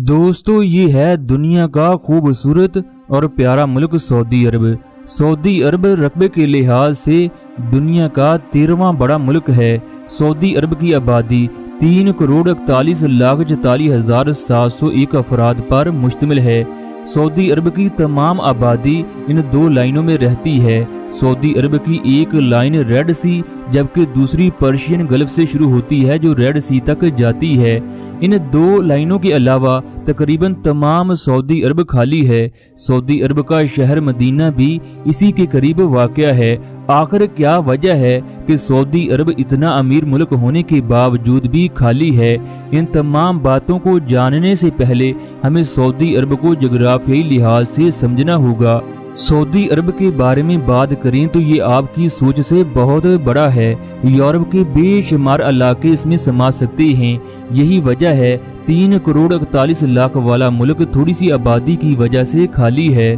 दोस्तों ये है दुनिया का खूबसूरत और प्यारा मुल्क सऊदी अरब। सऊदी अरब रकबे के लिहाज से दुनिया का 13वां बड़ा मुल्क है। सऊदी अरब की आबादी 3,41,44,701 अफराद पर मुश्तमिल है। सऊदी अरब की तमाम आबादी इन दो लाइनों में रहती है। सऊदी अरब की एक लाइन रेड सी जबकि दूसरी पर्शियन गल्फ से शुरू होती है जो रेड सी तक जाती है। इन दो लाइनों के अलावा तकरीबन तमाम सऊदी अरब खाली है। सऊदी अरब का शहर मदीना भी इसी के करीब वाक़या है। आखिर क्या वजह है कि सऊदी अरब इतना अमीर मुल्क होने के बावजूद भी खाली है? इन तमाम बातों को जानने से पहले हमें सऊदी अरब को जोग्राफियाई लिहाज से समझना होगा। सऊदी अरब के बारे में बात करें तो ये आपकी सोच से बहुत बड़ा है। यूरोप के बेशुमार इलाके इसमें समा सकते हैं। यही वजह है 3,41,00,000 वाला मुल्क थोड़ी सी आबादी की वजह से खाली है।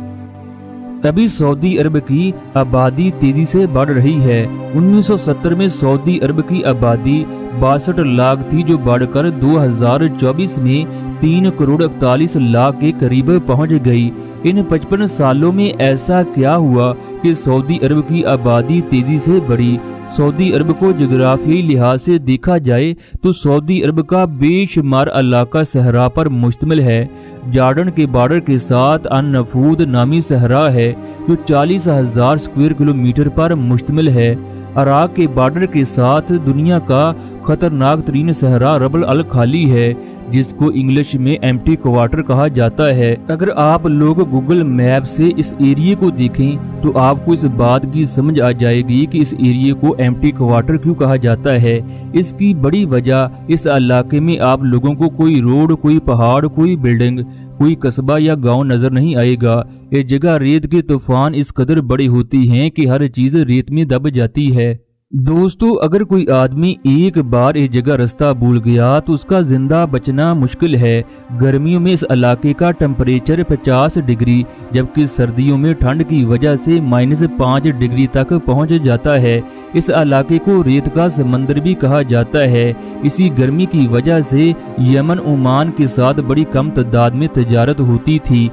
अभी सऊदी अरब की आबादी तेजी से बढ़ रही है। 1970 में सऊदी अरब की आबादी 62 लाख थी जो बढ़कर 2024 में 3,41,00,000 के करीब पहुंच गई। इन 55 सालों में ऐसा क्या हुआ कि सऊदी अरब की आबादी तेजी से बढ़ी? सऊदी अरब को जोग्राफियाई लिहाज से देखा जाए तो सऊदी अरब का बेशुमार इलाका सहरा पर मुश्तमिल है। जॉर्डन के बॉर्डर के साथ अन-नफूद नामी सहरा है जो 40,000 स्क्वायर किलोमीटर पर मुश्तमिल है। इराक के बॉर्डर के साथ दुनिया का खतरनाक तरीन सहरा रबल अल खाली है जिसको इंग्लिश में एम्प्टी क्वार्टर कहा जाता है। अगर आप लोग गूगल मैप से इस एरिया को देखें तो आपको इस बात की समझ आ जाएगी कि इस एरिया को एम्प्टी क्वार्टर क्यों कहा जाता है। इसकी बड़ी वजह इस इलाके में आप लोगों को कोई रोड, कोई पहाड़, कोई बिल्डिंग, कोई कस्बा या गांव नजर नहीं आएगा। ये जगह रेत के तूफान इस कदर बड़े होती हैं कि हर चीज रेत में दब जाती है। दोस्तों अगर कोई आदमी एक बार एक जगह रास्ता भूल गया तो उसका जिंदा बचना मुश्किल है। गर्मियों में इस इलाके का टेम्परेचर 50 डिग्री जबकि सर्दियों में ठंड की वजह से -5 डिग्री तक पहुंच जाता है। इस इलाके को रेत का समंदर भी कहा जाता है। इसी गर्मी की वजह से यमन ओमान के साथ बड़ी कम तादाद में तजारत होती थी।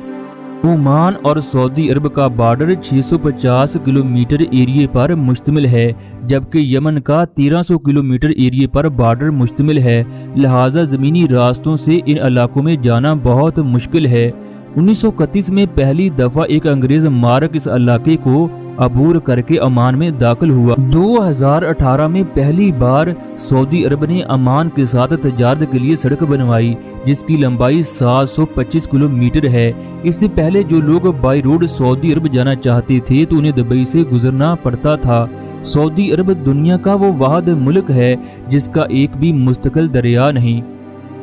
ओमान और सऊदी अरब का बॉर्डर 650 किलोमीटर एरिया पर मुश्तमिल है जबकि यमन का 1300 किलोमीटर एरिया पर बॉर्डर मुश्तमिल है। लिहाजा ज़मीनी रास्तों से इन इलाकों में जाना बहुत मुश्किल है। 1931 में पहली दफा एक अंग्रेज मार्क इस इलाके को अबूर करके अमान में दाखिल हुआ। 2018 में पहली बार सऊदी अरब ने अमान के साथ तजारत के लिए सड़क बनवाई जिसकी लंबाई 725 किलोमीटर है। इससे पहले जो लोग बाई रोड सऊदी अरब जाना चाहते थे तो उन्हें दुबई से गुजरना पड़ता था। सऊदी अरब दुनिया का वो वाहिद मुल्क है जिसका एक भी मुस्तकिल दरिया नहीं।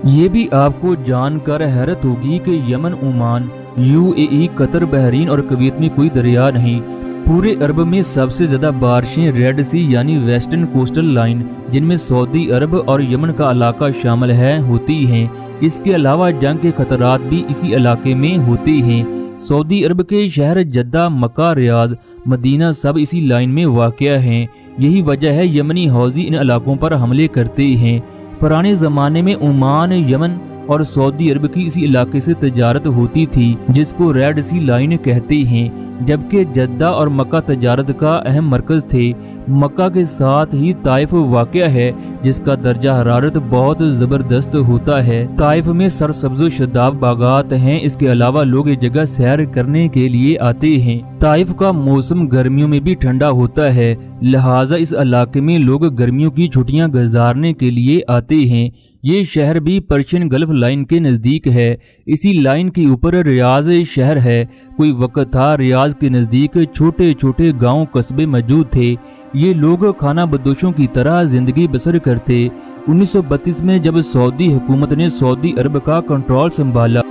ये भी आपको जानकर हैरत होगी कि Yemen, Oman, UAE, Qatar, Bahrain और कुवैत में कोई दरिया नहीं। पूरे अरब में सबसे ज्यादा बारिशें रेड सी यानी वेस्टर्न कोस्टल लाइन जिनमें सऊदी अरब और यमन का इलाका शामिल है होती हैं। इसके अलावा जंग के खतरात भी इसी इलाके में होते हैं। सऊदी अरब के शहर जद्दा, मक्का, रियाद, मदीना सब इसी लाइन में वाक़या हैं। यही वजह है यमनी हौजी इन इलाकों पर हमले करते हैं। पुराने ज़माने में ओमान, यमन और सऊदी अरब की इसी इलाके से तजारत होती थी जिसको रेड सी लाइन कहते हैं जबकि जद्दा और मक्का तजारत का अहम मरकज थे। मक्का के साथ ही ताइफ वाक़या है जिसका दर्जा हरारत बहुत ज़बरदस्त होता है। ताइफ में सरसब्ज़ शदाब बागात हैं। इसके अलावा लोग ये जगह सैर करने के लिए आते हैं। ताइफ का मौसम गर्मियों में भी ठंडा होता है लिहाजा इस इलाके में लोग गर्मियों की छुट्टियां गुजारने के लिए आते हैं। ये शहर भी पर्शियन गल्फ लाइन के नज़दीक है। इसी लाइन के ऊपर रियाज शहर है। कोई वक्त था रियाज के नज़दीक छोटे छोटे गांव कस्बे मौजूद थे। ये लोग खाना बदोशों की तरह जिंदगी बसर करते। 1932 में जब सऊदी हुकूमत ने सऊदी अरब का कंट्रोल संभाला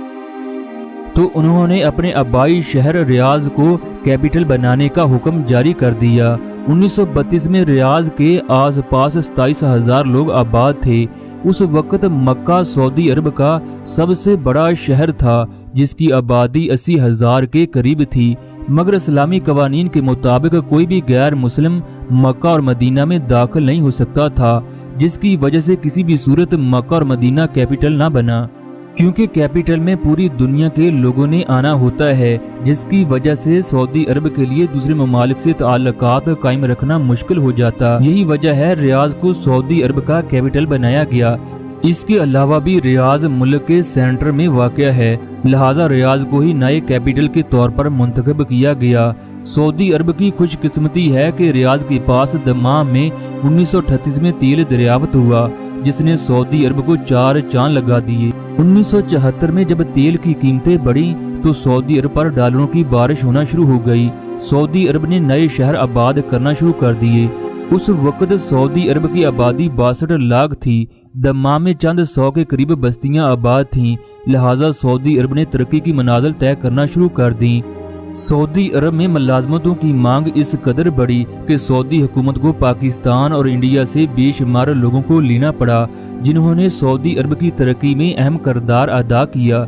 तो उन्होंने अपने आबाई शहर रियाज को कैपिटल बनाने का हुक्म जारी कर दिया। 1932 में रियाज के आसपास 27,000 लोग आबाद थे। उस वक्त मक्का सऊदी अरब का सबसे बड़ा शहर था जिसकी आबादी 80,000 के करीब थी। मगर इस्लामी कवानीन के मुताबिक कोई भी गैर मुस्लिम मक्का और मदीना में दाखिल नहीं हो सकता था जिसकी वजह से किसी भी सूरत मक्का और मदीना कैपिटल ना बना। क्योंकि कैपिटल में पूरी दुनिया के लोगों ने आना होता है, जिसकी वजह से सऊदी अरब के लिए दूसरे ममालिक से ताल्लुकात कायम रखना मुश्किल हो जाता। यही वजह है रियाज को सऊदी अरब का कैपिटल बनाया गया। इसके अलावा भी रियाज मुल्क के सेंटर में वाक़या है, लिहाजा रियाज को ही नए कैपिटल के तौर पर मुंतखब किया गया। सऊदी अरब की खुशकिस्मती है कि रियाज के पास दमाम में 1938 में तेल दरियाफ्त हुआ, जिसने सऊदी अरब को 4 चांद लगा दिए। 1974 में जब तेल की कीमतें बढ़ी तो सऊदी अरब पर डॉलरों की बारिश होना शुरू हो गई। सऊदी अरब ने नए शहर आबाद करना शुरू कर दिए। उस वक्त सऊदी अरब की आबादी 62 लाख थी। दमाम में चंद 100 के करीब बस्तियां आबाद थीं, लिहाजा सऊदी अरब ने तरक्की की मनाजिल तय करना शुरू कर दी। सऊदी अरब में मुलाजमतों की मांग इस कदर बढ़ी कि सऊदी हुकूमत को पाकिस्तान और इंडिया से बेशुमार लोगों को लेना पड़ा, जिन्होंने सऊदी अरब की तरक्की में अहम किरदार अदा किया।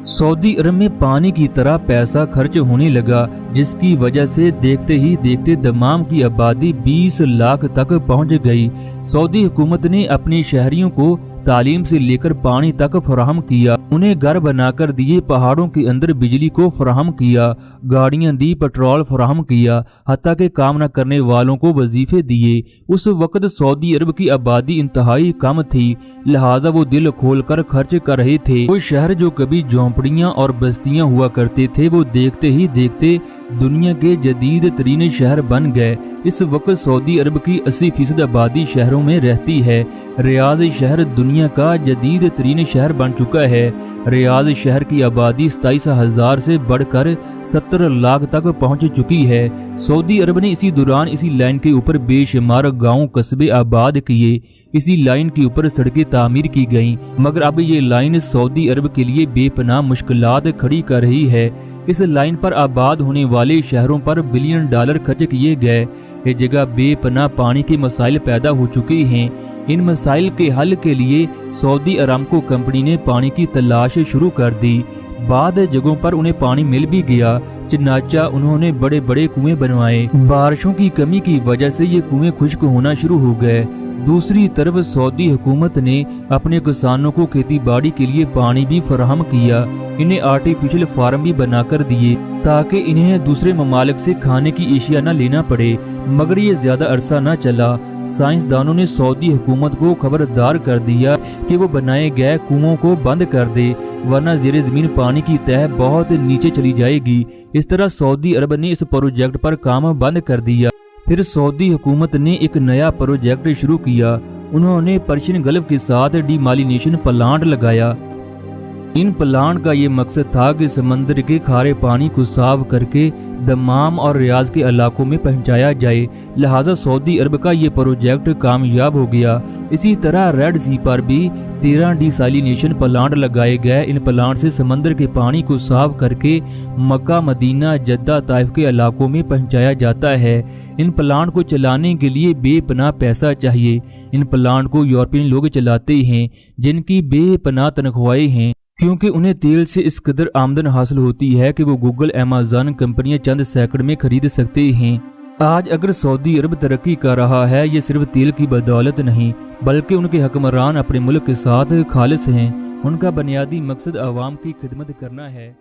सऊदी अरब में पानी की तरह पैसा खर्च होने लगा, जिसकी वजह से देखते ही देखते दमाम की आबादी 20 लाख तक पहुंच गई। सऊदी हुकूमत ने अपने शहरियों को तालीम से लेकर पानी तक फराहम किया, उन्हें घर बनाकर दिए, पहाड़ों के अंदर बिजली को फराहम किया, गाड़ियां दी, पेट्रोल फराहम किया, हत्ता के काम न करने वालों को वजीफे दिए। उस वक्त सऊदी अरब की आबादी इंतहाई कम थी, लिहाजा वो दिल खोलकर खर्च कर रहे थे। वो शहर जो कभी झोंपड़ियां और बस्तियां हुआ करते थे, वो देखते ही देखते दुनिया के जदीद तरीन शहर बन गए। इस वक्त सऊदी अरब की 80% आबादी शहरों में रहती है। रियाज शहर दुनिया का जदीद तरीन शहर बन चुका है। रियाज शहर की आबादी 27,000 से बढ़कर 70 लाख तक पहुंच चुकी है। सऊदी अरब ने इसी दौरान इसी लाइन के ऊपर बेशुमार गांव कस्बे आबाद किए। इसी लाइन के ऊपर सड़कें तामीर की गईं, मगर अब ये लाइन सऊदी अरब के लिए बेपनाह मुश्किलात खड़ी कर रही है। इस लाइन पर आबाद होने वाले शहरों पर बिलियन डॉलर खर्च किए गए। ये जगह बेपनाह पानी के मसाइल पैदा हो चुके हैं। इन मसाइल के हल के लिए सऊदी अरामको कंपनी ने पानी की तलाश शुरू कर दी। बाद जगहों पर उन्हें पानी मिल भी गया, चनाचा उन्होंने बड़े बड़े कुएं बनवाए। बारिशों की कमी की वजह से ये कुएं खुश्क होना शुरू हो गए। दूसरी तरफ सऊदी हुकूमत ने अपने किसानों को खेती बाड़ी के लिए पानी भी फराहम किया। इन्हें आर्टिफिशियल फार्म भी बनाकर दिए ताकि इन्हें दूसरे ममालिक से खाने की एशिया न लेना पड़े, मगर ये ज्यादा अरसा न चला। साइंसदानों ने सऊदी हुकूमत को खबरदार कर दिया कि वो बनाए गए कुओं को बंद कर दे, वरना ज़ेरे ज़मीन पानी की तह बहुत नीचे चली जाएगी। इस तरह सऊदी अरब ने इस प्रोजेक्ट पर काम बंद कर दिया। फिर सऊदी हुकूमत ने एक नया प्रोजेक्ट शुरू किया। उन्होंने पर्शियन गल्फ के साथ डिमालिनेशन प्लांट लगाया। इन प्लांट का ये मकसद था कि समंदर के खारे पानी को साफ करके दमाम और रियाज के इलाकों में पहुंचाया जाए, लिहाजा सऊदी अरब का ये प्रोजेक्ट कामयाब हो गया। इसी तरह रेड सी पर भी 13 डिसैलिनेशन प्लांट लगाए गए। इन प्लांट से समंदर के पानी को साफ करके मक्का, मदीना, जद्दा, ताइफ के इलाकों में पहुंचाया जाता है। इन प्लांट को चलाने के लिए बेपनाह पैसा चाहिए। इन प्लांट को यूरोपियन लोग चलाते हैं, जिनकी बेपनाह तनख्वाहें हैं, क्योंकि उन्हें तेल से इस कदर आमदन हासिल होती है कि वो गूगल, अमेज़न कंपनियां चंद सैकड़ में खरीद सकते हैं। आज अगर सऊदी अरब तरक्की कर रहा है, ये सिर्फ तेल की बदौलत नहीं, बल्कि उनके हुक्मरान अपने मुल्क के साथ खालिस हैं। उनका बुनियादी मकसद आवाम की खिदमत करना है।